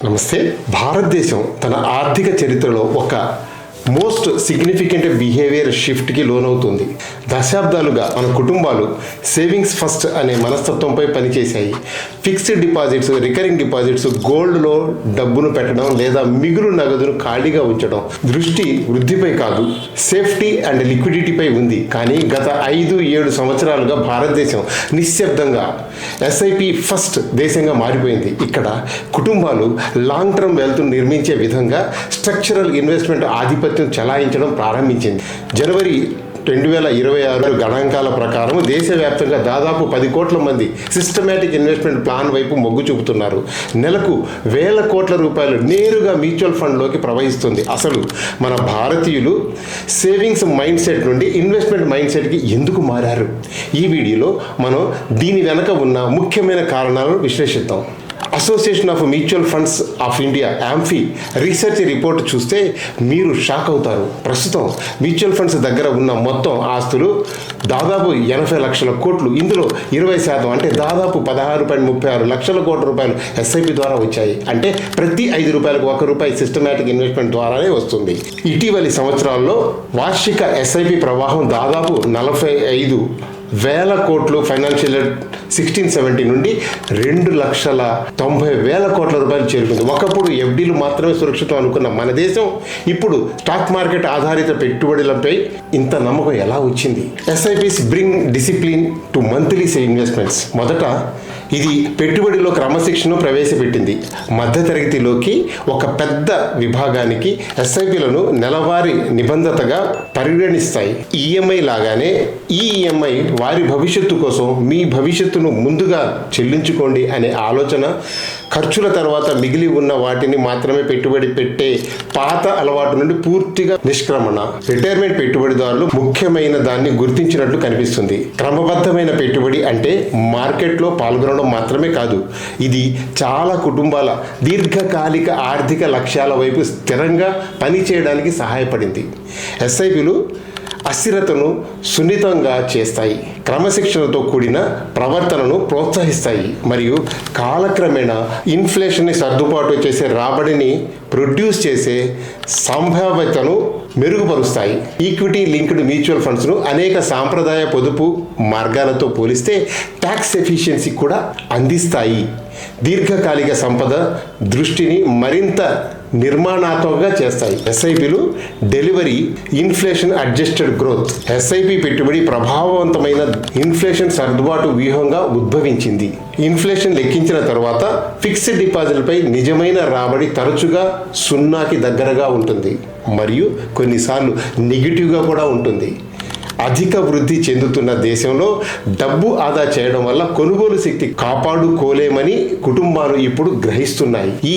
నమస్తే. భారతదేశం తన ఆర్థిక చరిత్రలో ఒక మోస్ట్ సిగ్నిఫికెంట్ బిహేవియర్ షిఫ్ట్కి లోనవుతుంది. దశాబ్దాలుగా మన కుటుంబాలు సేవింగ్స్ ఫస్ట్ అనే మనస్తత్వంపై పనిచేశాయి. ఫిక్స్డ్ డిపాజిట్స్, రికరింగ్ డిపాజిట్స్, గోల్డ్లో డబ్బును పెట్టడం లేదా మిగులు నగదును ఖాళీగా ఉంచడం దృష్టి వృద్ధిపై కాదు, సేఫ్టీ అండ్ లిక్విడిటీపై ఉంది. కానీ గత 5-7 సంవత్సరాలుగా భారతదేశం నిశ్శబ్దంగా ఎస్ఐపి ఫస్ట్ దేశంగా మారిపోయింది. ఇక్కడ కుటుంబాలు లాంగ్ టర్మ్ వెల్త్ను నిర్మించే విధంగా స్ట్రక్చరల్ ఇన్వెస్ట్మెంట్ ఆధిపత్యం చలాయించడం ప్రారంభించింది. జనవరి 2026 గణాంకాల ప్రకారం దేశవ్యాప్తంగా దాదాపు 10 కోట్ల మంది సిస్టమేటిక్ ఇన్వెస్ట్మెంట్ ప్లాన్ వైపు మొగ్గు చూపుతున్నారు. నెలకు వేల కోట్ల రూపాయలు నేరుగా మ్యూచువల్ ఫండ్లోకి ప్రవహిస్తుంది. అసలు మన భారతీయులు సేవింగ్స్ మైండ్ సెట్ నుండి ఇన్వెస్ట్మెంట్ మైండ్ సెట్కి ఎందుకు మారారు? ఈ వీడియోలో మనం దీని వెనక ఉన్న ముఖ్యమైన కారణాలను విశ్లేషిద్దాం. Association of mutual funds of India AMFI research report చూస్తే మీరు షాక్ అవుతారు. ప్రస్తుతం మ్యూచువల్ ఫండ్స్ దగ్గర ఉన్న మొత్తం ఆస్తులు దాదాపు 80 లక్షల కోట్లు. ఇందులో 20% అంటే దాదాపు 16.36 లక్షల కోట్ల రూపాయలు ఎస్ఐపి ద్వారా వచ్చాయి. అంటే ప్రతి 5 రూపాయలకు 1 రూపాయి సిస్టమేటిక్ ఇన్వెస్ట్మెంట్ ద్వారానే వస్తుంది. ఇటీవలి సంవత్సరాల్లో వార్షిక ఎస్ఐపి ప్రవాహం దాదాపు 45,000 కోట్లు ఫైనాన్షియల్ 1670 నుండి 2,90,000 కోట్ల రూపాయలు చేరుకుంది. ఒకప్పుడు ఎఫ్డీలు మాత్రమే సురక్షితం అనుకున్న మన దేశం ఇప్పుడు స్టాక్ మార్కెట్ ఆధారిత పెట్టుబడులపై ఇంత నమ్మకం ఎలా వచ్చింది? SIPs bring discipline to monthly investments. మొదట ఇది పెట్టుబడిలో క్రమశిక్షణను ప్రవేశపెట్టింది. మధ్యతరగతిలోకి ఒక పెద్ద విభాగానికి ఎస్ఐపిలను నెలవారీ నిబంధతగా పరిగణిస్తాయి. ఈఎంఐ లాగానే ఈ ఈఎంఐ వారి భవిష్యత్తు కోసం మీ భవిష్యత్తును ముందుగా చెల్లించుకోండి అనే ఆలోచన. ఖర్చుల తర్వాత మిగిలి ఉన్న వాటిని మాత్రమే పెట్టుబడి పెట్టే పాత అలవాటు నుండి పూర్తిగా నిష్క్రమణ. రిటైర్మెంట్ పెట్టుబడిదారులు ముఖ్యమైన దాన్ని గుర్తించినట్లు కనిపిస్తుంది. క్రమబద్ధమైన పెట్టుబడి అంటే మార్కెట్లో పాల్గొనడం మాత్రమే కాదు, ఇది చాలా కుటుంబాల దీర్ఘకాలిక ఆర్థిక లక్ష్యాల వైపు స్థిరంగా పనిచేయడానికి సహాయపడింది. ఎస్ఐపిలు అస్థిరతను సున్నితంగా చేస్తాయి, క్రమశిక్షణతో కూడిన ప్రవర్తనను ప్రోత్సహిస్తాయి మరియు కాలక్రమేణా ఇన్ఫ్లేషన్ని సర్దుబాటు చేసే రాబడిని ప్రొడ్యూస్ చేసే సంభావ్యతను మెరుగుపరుస్తాయి. ఈక్విటీ లింక్డ్ మ్యూచువల్ ఫండ్స్ను అనేక సాంప్రదాయ పొదుపు మార్గాలతో పోలిస్తే ట్యాక్స్ ఎఫిషియన్సీ కూడా అందిస్తాయి. దీర్ఘకాలిక సంపద దృష్టిని మరింత నిర్మాణాత్మకంగా చేస్తాయి. ఎస్ఐపిలు delivery inflation adjusted growth. SIP పెట్టుబడి ప్రభావవంతమైన ఇన్ఫ్లేషన్ సర్దుబాటు వ్యూహంగా ఉద్భవించింది. ఇన్ఫ్లేషన్ లెక్కించిన తర్వాత ఫిక్స్డ్ డిపాజిట్లపై నిజమైన రాబడి తరచుగా 0కి దగ్గరగా ఉంటుంది మరియు కొన్నిసార్లు నెగిటివ్గా కూడా ఉంటుంది. అధిక వృద్ధి చెందుతున్న దేశంలో డబ్బు ఆదా చేయడం వల్ల కొనుగోలు శక్తి కాపాడుకోలేమని కుటుంబాలు ఇప్పుడు గ్రహిస్తున్నాయి. ఈ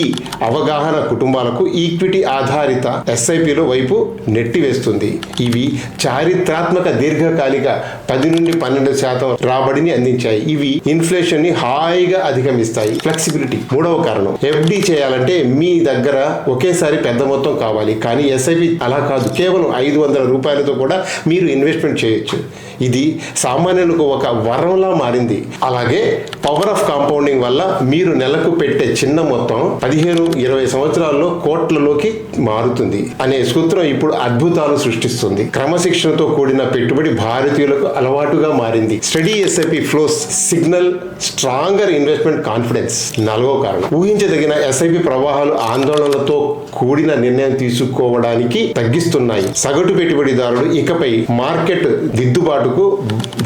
అవగాహన కుటుంబాలకు ఈక్విటీ ఆధారిత ఎస్ఐపిల వైపు నెట్టివేస్తుంది. ఇవి చారిత్రాత్మక దీర్ఘకాలిక 10 నుండి 12% రాబడిని అందించాయి. ఇవి ఇన్ఫ్లేషన్ ని హాయిగా అధిగమిస్తాయి. ఫ్లెక్సిబిలిటీ మూడవ కారణం. ఎఫ్డి చేయాలంటే మీ దగ్గర ఒకేసారి పెద్ద మొత్తం కావాలి, కానీ ఎస్ఐపి అలా కాదు. కేవలం 500 రూపాయలతో కూడా మీరు ఇన్వెస్ట్మెంట్ చేయొచ్చు. ఇది సామాన్యులకు ఒక వరంలా మారింది. అలాగే పవర్ ఆఫ్ కాంపౌండింగ్ వల్ల మీరు నెలకు పెట్టే చిన్న మొత్తం 15-20 సంవత్సరాల్లో కోట్లలోకి మారుతుంది అనే సూత్రం ఇప్పుడు అద్భుతాలు సృష్టిస్తుంది. క్రమశిక్షణతో కూడిన పెట్టుబడి భారతీయులకు అలవాటుగా మారింది. Study SIP flows signal stronger investment confidence. 4వ కారణం. ఊహించదగిన ఎస్ఐపి ప్రవాహాలు ఆందోళనలతో కూడిన నిర్ణయం తీసుకోవడానికి తగ్గిస్తున్నాయి. సగటు పెట్టుబడిదారుడు ఇకపై మార్కెట్ దిద్దుబాటుకు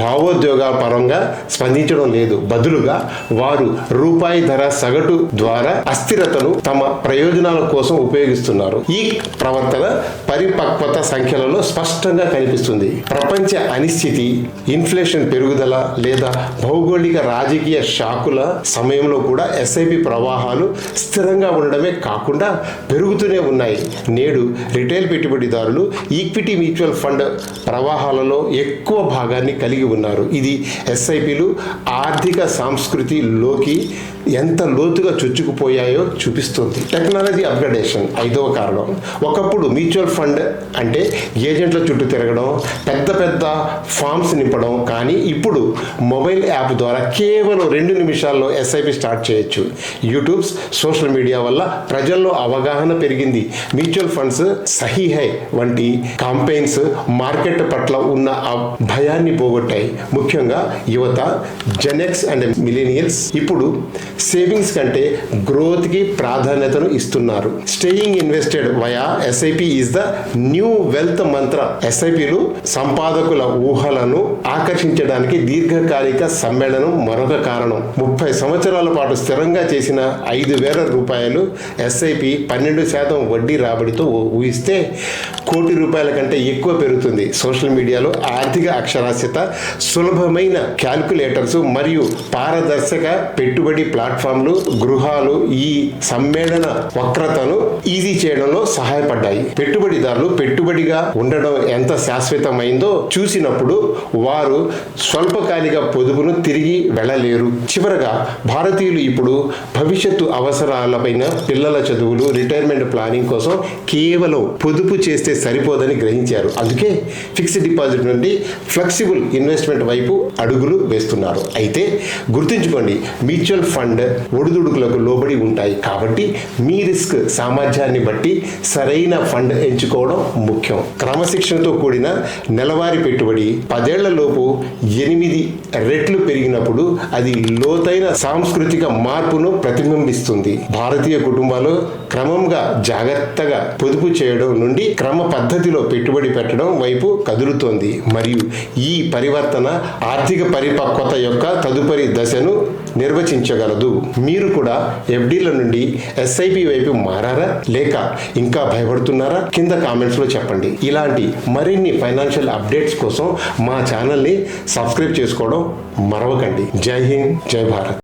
భావోద్యోగాల పరంగా స్పందించడం లేదు. బదులుగా వారు రూపాయి ధర సగటు ద్వారా అస్థిరతను తమ ప్రయోజనాల కోసం ఉపయోగిస్తున్నారు. ఈ ప్రవర్తన పరిపక్వత సంఖ్యలలో స్పష్టంగా కనిపిస్తుంది. ప్రపంచ అనిశ్చితి, ఇన్ఫ్లేషన్ పెరుగుదల లేదా భౌగోళిక రాజకీయ షాకుల సమయంలో కూడా ఎస్ఐపి ప్రవాహాలు స్థిరంగా ఉండడమే కాకుండా పెరుగుతూనే ఉన్నాయి. నేడు రిటైల్ పెట్టుబడిదారులు ఈక్విటీ మ్యూచువల్ ఫండ్ ప్రవాహాలలో ఎక్కువ భాగాన్ని కలిగి ఉన్నారు. ఇది ఎస్ఐపిలు ఆర్థిక సంస్కృతిలోకి ఎంత లోతుగా చొచ్చుకుపోయాయో చూపిస్తుంది. టెక్నాలజీ అప్గ్రేడేషన్ 5వ కారణం. ఒకప్పుడు మ్యూచువల్ ఫండ్ అంటే ఏజెంట్ల చుట్టూ తిరగడం, పెద్ద పెద్ద ఫామ్స్ నింపడం. కానీ ఇప్పుడు మొబైల్ యాప్ ద్వారా కేవలం 2 నిమిషాల్లో ఎస్ఐపి స్టార్ట్ చేయొచ్చు. యూట్యూబ్స్, సోషల్ మీడియా వల్ల ప్రజల్లో అవగాహన పెరిగింది. మ్యూచువల్ ఫండ్స్ సహీ హై వంటి కాంపెయిన్స్ మార్కెట్ పట్ల ఉన్న ఆ భయాన్ని పోగొట్టాయి. ముఖ్యంగా యువత, జెన్ఎక్స్ అండ్ మిలీనియల్స్ ఇప్పుడు సేవింగ్స్ కంటే గ్రోత్ కి ప్రాధాన్యతను ఇస్తున్నారు. Staying invested via SIP is the new wealth మంత్ర. ఎస్ఐపిలు సంపాదకుల ఊహలను ఆకర్షించడానికి దీర్ఘకాలిక సమ్మేళనం మరొక కారణం. 30 సంవత్సరాల పాటు స్థిరంగా చేసిన 5,000 రూపాయలు ఎస్ఐపి 12% వడ్డీ రాబడితో ఊహిస్తే కోటి రూపాయల కంటే ఎక్కువ పెరుగుతుంది. సోషల్ మీడియాలో ఆర్థిక అక్షరాస్యత, సులభమైన క్యాల్కులేటర్స్ మరియు పారదర్శక పెట్టుబడి ప్లాట్ఫామ్లు, గృహాలు ఈ సమ్మేళన వక్రతను ఈజీ చేయడంలో సహాయపడ్డాయి. పెట్టుబడిదారులు పెట్టుబడిగా ఉండడం ఎంత శాశ్వతమైందో చూసినప్పుడు వారు స్వల్పకాలిక పొదుపును తిరిగి వెళ్ళలేరు. చివరగా భారతీయులు ఇప్పుడు భవిష్యత్తు అవసరాలపైన, పిల్లల చదువులు, రిటైర్మెంట్ ప్లానింగ్ కోసం కేవలం పొదుపు చేస్తే సరిపోదని గ్రహించారు. అందుకే ఫిక్స్డ్ డిపాజిట్ నుండి ఫ్లెక్సిబుల్ ఇన్వెస్ట్మెంట్ వైపు అడుగులు వేస్తున్నారు. అయితే గుర్తుంచుకోండి, మ్యూచువల్ ఫండ్ ఒడిదుడుకులకు లోబడి ఉంటాయి. కాబట్టి మీ రిస్క్ సామర్థ్యాన్ని బట్టి సరైన ఫండ్ ఎంచుకోవడం ముఖ్యం. క్రమశిక్షణతో కూడిన నెలవారీ పెట్టుబడి 10 ఏళ్ల లోపు 8 రెట్లు పెరిగినప్పుడు అది లోతైన సాంస్కృతిక మార్పును ప్రతిబింబిస్తుంది. భారతీయ కుటుంబాలు క్రమంగా జాగ్రత్తగా పొదుపు చేయడం నుండి క్రమ పద్ధతిలో పెట్టుబడి పెట్టడం వైపు కదులుతోంది. మరియు ఈ పరివర్తన ఆర్థిక పరిపక్వత యొక్క తదుపరి దశను నిర్వచించగలదు. మీరు కూడా ఎఫ్డీల నుండి ఎస్ఐపి వైపు మారారా, లేక ఇంకా భయపడుతున్నారా? కింద కామెంట్స్లో చెప్పండి. ఇలాంటి మరిన్ని ఫైనాన్షియల్ అప్డేట్స్ కోసం మా ఛానల్ని సబ్స్క్రైబ్ చేసుకోవడం మరవకండి. జై హింద్, జై భారత్.